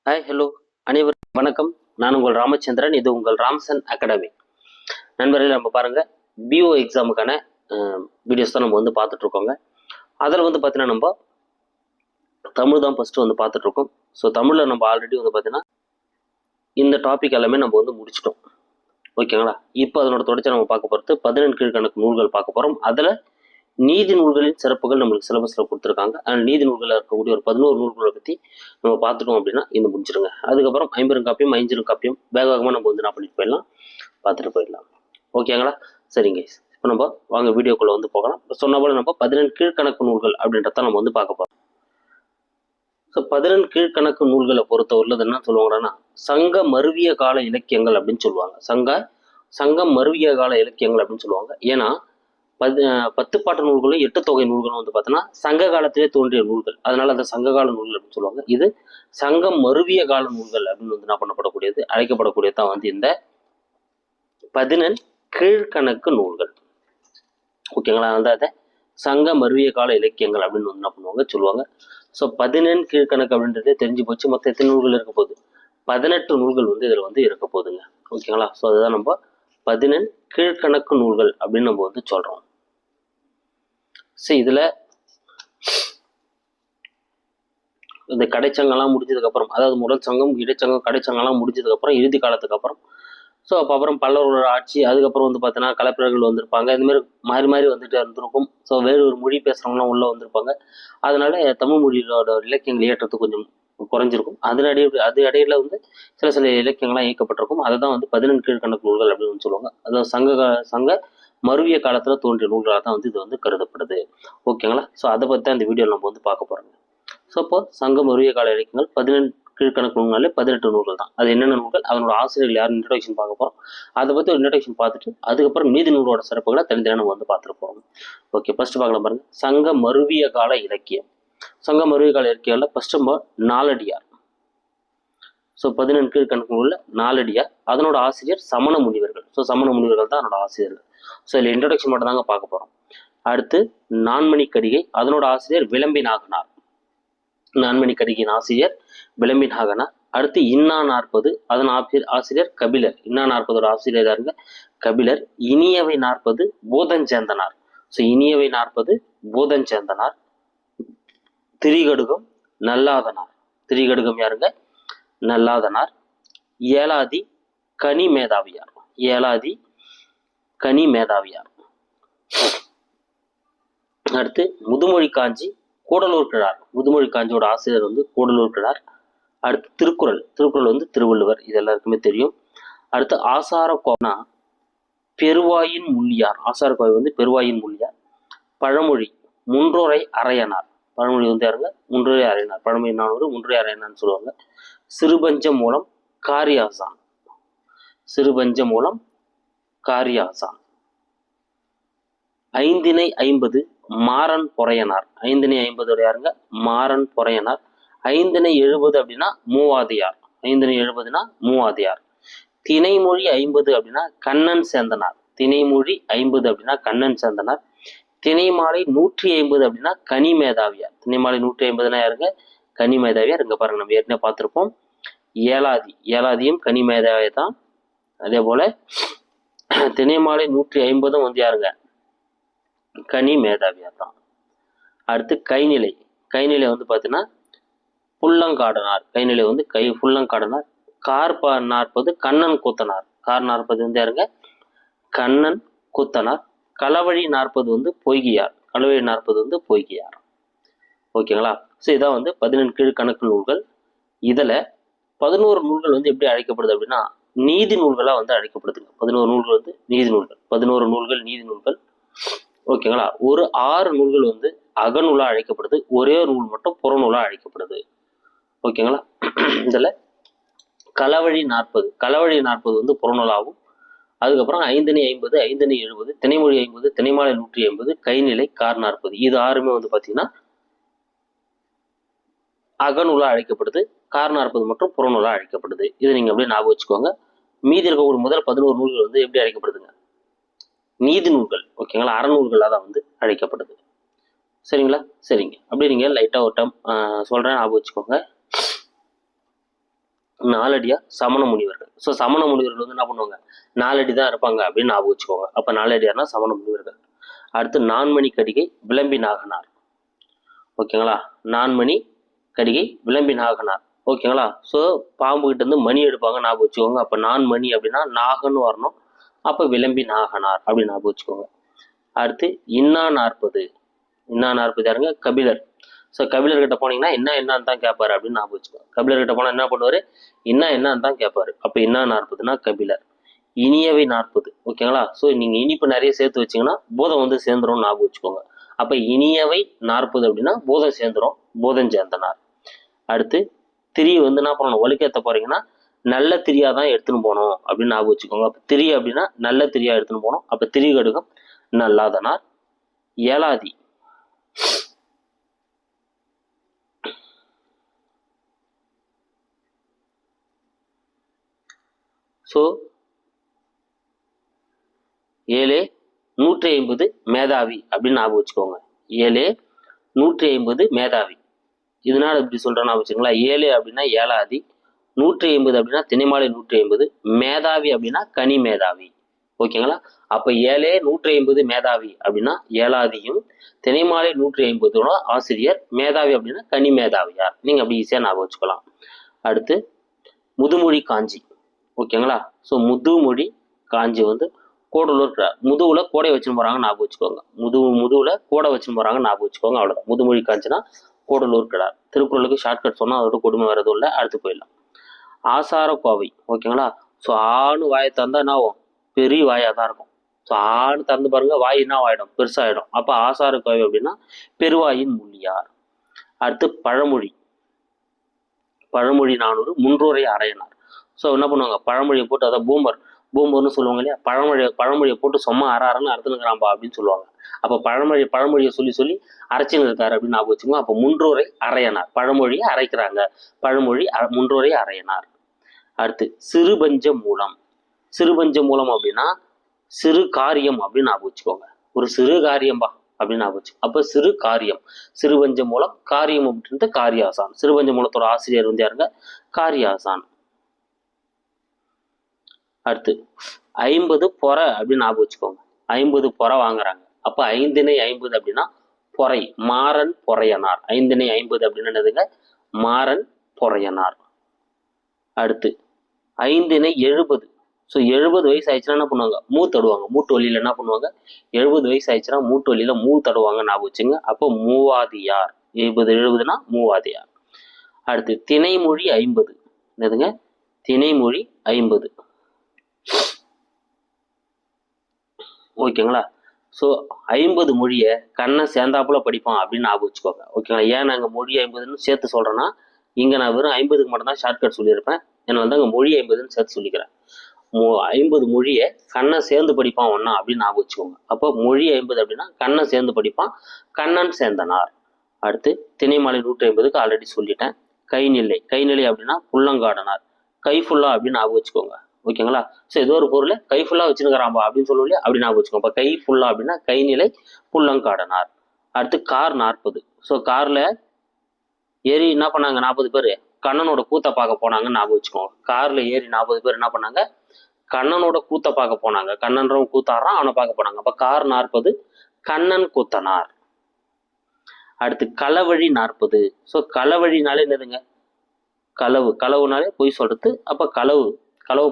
Hi hello அனைவருக்கும் வணக்கம். நான் உங்கள் ராமச்சந்திரன். இது உங்கள் ராம்சன் அகாடமி. நண்பர்களே, நம்ம பாருங்க, பிஓ எக்ஸாமுக்கான வீடியோஸ் தான் நம்ம பார்த்துட்டு இருக்கோங்க. அதில் பார்த்தீங்கன்னா நம்ம தமிழ் தான் ஃபர்ஸ்ட் பார்த்துட்டு இருக்கோம். ஸோ தமிழில் நம்ம ஆல்ரெடி பார்த்தீங்கன்னா இந்த டாபிக் எல்லாமே நம்ம முடிச்சிட்டோம். ஓகேங்களா? இப்போ அதனோட தொடர்ச்சி நம்ம பார்க்க போகிறது 17 கீழ்கணக்கு நூல்கள் பார்க்க போகிறோம். அதில் நீதி நூல்களின் சிறப்புகள் நம்மளுக்கு சிலபஸில் கொடுத்துருக்காங்க. அதனால் நீதி நூல்களில் இருக்கக்கூடிய ஒரு 11 நூல்களை பற்றி நம்ம பார்த்துட்டோம் அப்படின்னா இந்த முடிச்சிருங்க. அதுக்கப்புறம் 50 காப்பியும் 5 காப்பியும் வேகமாக நம்ம என்ன பண்ணிட்டு போயிடலாம், பார்த்துட்டு போயிடலாம். ஓகேங்களா? சரிங்க. இப்போ நம்ம வாங்க வீடியோக்குள்ளே போகலாம். சொன்ன போல நம்ம 17 கீழ்கணக்கு நூல்கள் அப்படின்றத நம்ம பார்க்க போகிறோம். ஸோ 17 கீழ்கணக்கு நூல்களை பொறுத்தவரையில் என்ன சொல்லுவாங்கன்னா சங்க மருவிய கால இலக்கியங்கள் அப்படின்னு சொல்லுவாங்க. சங்கம் மருவிய கால இலக்கியங்கள் அப்படின்னு சொல்லுவாங்க. ஏன்னா 10 பாட்டு நூல்களும் 8 தொகை நூல்களும் பார்த்தீங்கன்னா சங்க காலத்திலே தோன்றிய நூல்கள். அதனால அந்த சங்ககால நூல்கள் அப்படின்னு சொல்லுவாங்க. இது சங்கம் மருவிய கால நூல்கள் அப்படின்னு என்ன பண்ணப்படக்கூடியது, அழைக்கப்படக்கூடியது தான் இந்த 17 கீழ்கணக்கு நூல்கள். ஓகேங்களா? அதை சங்க மருவிய கால இலக்கியங்கள் அப்படின்னு என்ன பண்ணுவாங்க, சொல்லுவாங்க. ஸோ 17 கீழ்கணக்கு அப்படின்றதே தெரிஞ்சு போச்சு. மொத்தம் எத்தனை நூல்கள் இருக்க போகுது? 18 நூல்கள் இதில் இருக்க போகுதுங்க. ஓகேங்களா? ஸோ அதுதான் நம்ம 17 கீழ்கணக்கு நூல்கள் அப்படின்னு நம்ம சொல்றோம். ஸோ இதில் இந்த கடைச்சங்கம்லாம் முடிஞ்சதுக்கப்புறம், அதாவது முதல் சங்கம், இடைச்சங்கம், கடைச்சங்கம்லாம் முடிஞ்சதுக்கப்புறம் இறுதி காலத்துக்கு அப்புறம் ஸோ அப்போ அப்புறம் பல்லவர்களோட ஆட்சி, அதுக்கப்புறம் பார்த்தீங்கன்னா கலப்பிரர்கள் வந்திருப்பாங்க. இதுமாரி மாறி மாறி வந்துட்டு இருந்திருக்கும். ஸோ வேறு ஒரு மொழி பேசுகிறவங்களாம் உள்ளே வந்திருப்பாங்க. அதனால தமிழ் மொழியோட இலக்கியங்கள் ஏற்றது கொஞ்சம் குறைஞ்சிருக்கும். அது இடையில சில இலக்கியங்கள்லாம் இயக்கப்பட்டிருக்கும். அதை தான் 17 கீழ்கணக்கு நூல்கள் அப்படின்னு சொல்லுவாங்க. அதாவது சங்க மருவிய காலத்தில் தோன்றிய நூல்களாக தான் இது கருதப்படுது. ஓகேங்களா? ஸோ அதை பற்றி தான் இந்த வீடியோவில் நம்ம பார்க்க போகிறோங்க. ஸோ இப்போ சங்க மருவிய கால இலக்கியங்கள் 17 கீழ்கணக்கு நூல்னாலே 18 நூல்கள் தான். அது என்னென்ன நூல்கள், அதனோட ஆசிரியர்கள் யாரும் இன்ட்ரோடக்ஷன் பார்க்க போகிறோம். அதை பற்றி ஒரு இன்ட்ரோடக்ஷன் பார்த்துட்டு அதுக்கப்புறம் நீதி நூலோட சிறப்புகளை தனித்தனியாக நம்ம பார்த்துட்டு போகிறோம். ஓகே, ஃபர்ஸ்ட் பார்க்கலாம் பாருங்க. சங்க மருவிய கால இலக்கியம். சங்க மருவிய கால இலக்கியங்களில் ஃபர்ஸ்ட் நம்ம நாலடியார். ஸோ 17 கீழ்கணக்கு நூலில் நாலடியார், அதனோட ஆசிரியர் சமண முனிவர்கள். ஸோ சமண முனிவர்கள் தான் அதனோட ஆசிரியர்கள். ஸோ இதில் இன்ட்ரோடக்ஷன் மட்டும் தாங்க பார்க்க போகிறோம். அடுத்து நான்மணி கடிகை, அதனோட ஆசிரியர் விளம்பி நாகனார். நான்மணி கடிகையின் ஆசிரியர் விளம்பி நாகனார். அடுத்து இன்னா 40, அதன் ஆசிரியர் கபிலர். இன்னா 40 ஆசிரியர் யாருங்க? கபிலர். இனியவை 40 போதஞ்சேந்தனார். ஸோ இனியவை 40 போதஞ்சேந்தனார். திரிகடுகம் நல்லாதனார். திரிகடுகம் யாருங்க? நல்லாதனார். ஏலாதி கனி மேதாவியார். ஏலாதி கனி மேதாவியார். அடுத்து முதுமொழி காஞ்சி கூடலூர் கிழார். முதுமொழி காஞ்சியோட ஆசிரியர் கூடலூர் கிழார். அடுத்து திருக்குறள். திருக்குறள் திருவள்ளுவர். இது எல்லாருக்குமே தெரியும். அடுத்து ஆசார கோனா பெருவாயின் முள்ளியார். ஆசார கோவை பெருவாயின் முள்ளியார். பழமொழி முன்றுரை அரையனார். பழமொழி யாருங்க? முன்றுரை அரையனார். பழமொழி 400 முன்றுரை அரையனார்னு சொல்லுவாங்க. சிறுபஞ்ச மூலம் காரியாசான். சிறுபஞ்ச மூலம் காரியாசான். 5 50 மாறன் பொறையனார். 5 50 யாருங்க? மாறன் பொறையனார். 5 70 அப்படின்னா மூவாதியார். 5 70னா மூவாதியார். திணைமொழி 50 அப்படின்னா கண்ணன் சேந்தனார். திணைமொழி 50 அப்படின்னா கண்ணன் சேந்தனார். திணைமாலை 150 அப்படின்னா கனி மேதாவியார். திணைமாலை 150னா யாருங்க? கனி மேதாவியார். இங்க பாருங்க, நம்ம ஏற்கனவே பார்த்திருப்போம். ஏலாதி, ஏலாதியும் கனி மேதாவியை தான். அதே போல திணைமாலை 150 யாருங்க? கனி மேதாவியார் தான். அடுத்து கைநிலை. கைநிலை பார்த்தீங்கன்னா புல்லங்காடனார். கைநிலை புல்லங்காடனார். கார் 40 கண்ணன் கூத்தனார். கார் 40 யாருங்க? கண்ணன் கூத்தனார். களவழி 40 பொய்கியார். களவழி 40 பொய்கியார். ஓகேங்களா? ஸோ இதான் 17 கீழ்கணக்கு நூல்கள். இதில் 11 நூல்கள் எப்படி அழைக்கப்படுது அப்படின்னா நீதி நூல்களாக அழைக்கப்படுதுங்க. 11 நூல்கள் நீதி நூல்கள். 11 நூல்கள் நீதி நூல்கள். ஓகேங்களா? ஒரு 6 நூல்கள் அகநூலா அழைக்கப்படுது. ஒரே ஒரு நூல் மட்டும் புறநூலா அழைக்கப்படுது. ஓகேங்களா? இதுல களவழி 40, களவழி 40 புறநூலாகும். அதுக்கப்புறம் 5 50, 5 70, திணைமொழி 50, திணைமாலை 150, கைநிலை கார் 40. இது 6மே பாத்தீங்கன்னா அகநூலா அழைக்கப்படுது. கார் 40 மட்டும் புறநூலா அழைக்கப்படுது. இது நீங்க அப்படியே ஞாபகம் வச்சுக்கோங்க. மீதி இருக்கக்கூடிய முதல் 11 நூல்கள் எப்படி அழைக்கப்படுதுங்க? நீதி நூல்கள். ஓகேங்களா? அறநூல்களாக தான் அழைக்கப்படுது. சரிங்களா? சரிங்க. அப்படியே நீங்கள் லைட்டாக ஒரு டைம் சொல்கிறேன், ஞாபகம் வச்சுக்கோங்க. நாலடியா சமண முனிவர்கள். ஸோ சமண முனிவர்கள் வந்து என்ன பண்ணுவாங்க, நாலடி தான் இருப்பாங்க அப்படின்னு ஞாபகம் வச்சுக்கோங்க. அப்போ நாலடியார்னா சமண முனிவர்கள். அடுத்து நான்மணி கடிகை விளம்பி நாகனார். ஓகேங்களா, நான்மணி கடிகை விளம்பி நாகனார். ஓகேங்களா, ஸோ பாம்பு கிட்ட இருந்து மணி எடுப்பாங்க ஞாபகம் வச்சுக்கோங்க. அப்போ நான்மணி அப்படின்னா நாகன்னு வரணும். அப்போ விளம்பி நாகனார் அப்படின்னு ஞாபகம் வச்சுக்கோங்க. அடுத்து இன்னா நாற்பது. இன்னா நாற்பது யாருங்க, கபிலர். ஸோ கபிலர்கிட்ட போனீங்கன்னா என்னன்னு தான் கேட்பாரு அப்படின்னு ஞாபகம் வச்சுக்கோங்க. கபிலர்கிட்ட போனால் என்ன பண்ணுவார், என்னன்னு தான் கேட்பாரு. அப்போ இன்னா நாற்பதுனா கபிலர். இனியவை 40. ஓகேங்களா, ஸோ நீங்கள் இனிப்பு நிறைய சேர்த்து வச்சிங்கன்னா பூதம் வந்து சேர்ந்துரும் ஞாபகம் வச்சுக்கோங்க. அப்போ இனியவை 40 அப்படின்னா பூதம் சேர்ந்துரும், பூதம் சேர்ந்தனார். அடுத்து திரி வந்து என்ன பண்ணணும், ஒழுக்கேற்ற போறீங்கன்னா நல்ல திரியா தான் எடுத்துன்னு போகணும் அப்படின்னு ஞாபகம் வச்சுக்கோங்க. அப்போ திரி அப்படின்னா நல்ல திரியா எடுத்துன்னு போகணும். அப்போ திரி கடுகம் நல்லாதனார். ஏலாதி. ஸோ 7 150 மேதாவி அப்படின்னு ஞாபகம் வச்சுக்கோங்க. 7 150 மேதாவி. இதனால இப்படி சொல்றேன்னா வச்சுங்களா, 7 அப்படின்னா ஏலாதி, 150 அப்படின்னா திணைமாலை 150, மேதாவி அப்படின்னா கனி மேதாவி. ஓகேங்களா, அப்ப 7 150 மேதாவி அப்படின்னா ஏலாதியும், திணைமாலை 150 ஆசிரியர், மேதாவி அப்படின்னா கனி மேதாவியார். நீங்க அப்படி ஈஸியா ஞாபகம் வச்சுக்கலாம். அடுத்து முதுமொழி காஞ்சி. ஓகேங்களா, ஸோ முதுமொழி காஞ்சி வந்து கோடலூர். முதுகுல கோடை வச்சுன்னு போறாங்க ஞாபகம் வச்சுக்கோங்க. முதுகுல கோடை வச்சுன்னு போறாங்க ஞாபகம் வச்சுக்கோங்க. அவ்வளவுதான். முதுமொழி காஞ்சினா கோடலூர் கிடார். திருக்குறளுக்கு ஷார்ட்கட் சொன்னா அதோட கொடுமை வரதும் இல்லை. அடுத்து போயிடலாம். ஆசார கோவை. ஓகேங்களா, ஸோ ஆணு வாயை தந்தா என்ன ஆகும், பெரிய வாயா தான் இருக்கும். ஸோ ஆணு தந்து பாருங்க, வாய் என்ன ஆயிடும், பெருசாயிடும். அப்போ ஆசார கோவை அப்படின்னா பெருவாயின் முள்ளியார். அடுத்து பழமொழி. பழமொழி 400 முன்றுரை அரையனார். ஸோ என்ன பண்ணுவாங்க, பழமொழியை போட்டு, அதான் பூமர்னு சொல்லுவாங்க இல்லையா, பழமொழியை போட்டு சும்மா அறன்னு அறுத்துனுக்கிறான்பா அப்படின்னு சொல்லுவாங்க. அப்போ பழமொழியை சொல்லி அரைச்சுன்னு இருக்காரு அப்படின்னு ஞாபகம் வச்சுக்கோங்க. அப்போ முன்றுரை அரையனார், பழமொழியை அரைக்கிறாங்க, முன்றுரை அரையனார். அடுத்து சிறுபஞ்ச மூலம். சிறுபஞ்ச மூலம் அப்படின்னா சிறு காரியம் அப்படின்னு ஞாபகம் வச்சுக்கோங்க. ஒரு சிறு காரியம்பா அப்படின்னு ஞாபகம் வச்சு. அப்போ சிறு காரியம், சிறுபஞ்ச மூலம், காரியம் அப்படின்றது காரியாசான். சிறுபஞ்ச மூலத்தோட ஆசிரியர் வந்து யாருங்க, காரியாசான். அடுத்து 50 பொறை அப்படின்னு ஞாபகம் வச்சுக்கோங்க. 50 பொறை வாங்குறாங்க. அப்போ 5 50 அப்படின்னா பொறை, மாறன் பொறையனார். 5 50 அப்படின்னு என்னதுங்க, மாறன் பொறையனார். அடுத்து 5 70. ஸோ 70 வயசு ஆயிடுச்சுன்னா என்ன பண்ணுவாங்க, தடுவாங்க. மூட்டு வலியில என்ன பண்ணுவாங்க, 70 வயசு ஆயிடுச்சுன்னா மூட்டு வலியில தடுவாங்க ஞாபகம் வச்சுங்க. அப்போ மூவாதியார். 70 மூவாதியார். அடுத்து திணைமொழி 50. என்னதுங்க, திணைமொழி 50. ஓகேங்களா, ஸோ 50 மொழியை கண்ணை சேர்ந்தாப்புல படிப்பான் அப்படின்னு ஞாபகம் வச்சுக்கோங்க. ஓகேங்களா, ஏன் நாங்கள் மொழி 50ன்னு சேர்த்து சொல்கிறேன்னா, இங்கே நான் வெறும் 50க்கு மட்டும் தான் ஷார்ட்கட் சொல்லியிருப்பேன். என்ன வந்து அங்கே மொழி 50ன்னு சேர்த்து சொல்லிக்கிறேன். 50 மொழியை கண்ணை சேர்ந்து படிப்பான் ஒன்னா அப்படின்னு ஞாபகம் வச்சுக்கோங்க. அப்போ மொழி 50 அப்படின்னா கண்ணை சேர்ந்து படிப்பான், கண்ணன் சேர்ந்தனார். அடுத்து திணைமாலை 150க்கு ஆல்ரெடி சொல்லிட்டேன். கைநிலை அப்படின்னா புள்ளங்காடனார். கை ஃபுல்லா அப்படின்னு ஞாபகம் வச்சுக்கோங்க. ஓகேங்களா, ஸோ ஏதோ ஒரு பொருளை கை ஃபுல்லா வச்சுருக்கிறாம்பா அப்படின்னு சொல்லுவோம் இல்லையா, அப்படி ஞாபகம் வச்சுக்கோங்க. இப்போ கை ஃபுல்லா அப்படின்னா கைநிலை புள்ளங்காடனார். அடுத்து கார் 40. ஸோ கார்ல ஏறி என்ன பண்ணாங்க, 40 பேர் கண்ணனோட கூத்த பார்க்க போனாங்கன்னு ஞாபகம் வச்சுக்கோங்க. கார்ல ஏறி 40 பேர் என்ன பண்ணாங்க, கண்ணனோட கூத்த பார்க்க போனாங்க. கண்ணன்றவன் கூத்தாடுறான், அவனை பார்க்க போனாங்க. அப்ப கார் 40 கண்ணன் கூத்தனார். அடுத்து களவழி 40. ஸோ களவழினாலே என்னதுங்க, களவுனாலே பொய் சொல்றது. அப்ப களவு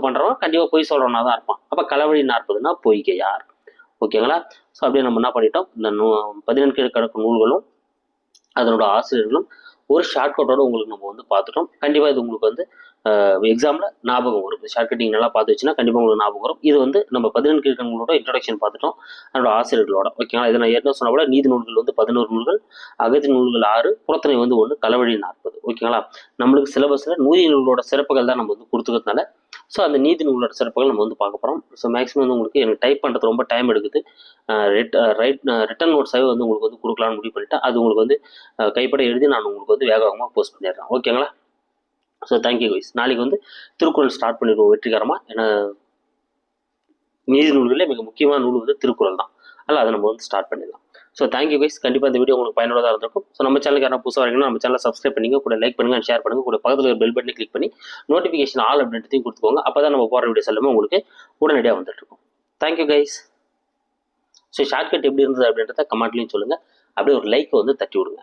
பண்றவன் கண்டிப்பா பொய் சொல்றவனா தான் இருப்பான். அப்ப களவழி 40னா பொய்கையார். ஓகேங்களா, ஸோ அப்படியே நம்ம என்ன பண்ணிட்டோம், இந்த 14 கீழ்கணக்கு நூல்களும் அதனோட ஆசிரியர்களும் ஒரு ஷார்ட்கட்டோட உங்களுக்கு நம்ம வந்து பார்த்துட்டோம். கண்டிப்பாக இது உங்களுக்கு வந்து எக்ஸாமில் ஞாபகம் வரும். ஷார்ட்கட்டிங் நல்லா பார்த்து வச்சுன்னா கண்டிப்பாக உங்களுக்கு ஞாபகம் வரும். இது வந்து நம்ம 14 கீழ்கணங்களோட இன்ட்ரடக்ஷன் பார்த்துட்டோம், அதனோட ஆசிரியர்களோட. ஓகேங்களா, இதை நான் ஏற்கனவே சொன்ன போல நீதி நூல்கள் வந்து 11 நூல்கள், அகதி நூல்கள் 6, புறத்தனை வந்து 1, களவழி 40. ஓகேங்களா, நம்மளுக்கு சிலபஸில் நீதி நூல்களோட சிறப்புகள் தான் நம்ம வந்து கொடுத்துக்கிறதுனால ஸோ அந்த நீதி நூலோட சிறப்புகள் நம்ம வந்து பார்க்க போகிறோம். ஸோ மேக்ஸிமம் வந்து உங்களுக்கு எனக்கு டைப் பண்ணுறது ரொம்ப டைம் எடுக்குது. ரிட்டன் நோட்ஸாகவே வந்து உங்களுக்கு வந்து கொடுக்கலான்னு முடிவு பண்ணிட்டேன். அது உங்களுக்கு வந்து கைப்பட எழுதி நான் உங்களுக்கு வந்து வேகமாக போஸ்ட் பண்ணிடுறேன். ஓகேங்களா, ஸோ தேங்க்யூ கைஸ். நாளைக்கு வந்து திருக்குறள் ஸ்டார்ட் பண்ணிடுவோம் வெற்றிகரமாக. ஏன்னா நீதி நூல்களில் மிக முக்கியமான நூல் வந்து திருக்குறள் தான். அதில் அதை நம்ம வந்து ஸ்டார்ட் பண்ணிடலாம். So thank you guys. கண்டிப்பாக இந்த வீடியோ உங்களுக்கு பயனுள்ளதாக இருந்திருக்கும். ஸோ நம்ம சேனலுக்கு யாரும் புதுசாக வரீங்கன்னா நம்ம சேனலை சப்ஸ்கிரைப் பண்ணிங்க, கூட லைக் பண்ணுங்க, ஷேர் பண்ணுங்க, கூட பக்கத்தில் ஒரு பெல் பட்டனை கிளிக் பண்ணி நோட்டிஃபிகேஷன் ஆல் அப்படின்றதையும் கொடுத்துக்கோங்க. அப்போ தான் நம்ம போகிற வீடியோஸ் எல்லாமே உங்களுக்கு உடனடியாக வந்துட்டு இருக்கும். Thank you guys. ஸோ ஷார்ட்கட் எப்படி இருந்தது அப்படின்றத கமெண்ட்லையும் சொல்லுங்கள். அப்படியே ஒரு லைக் வந்து தட்டி விடுங்க.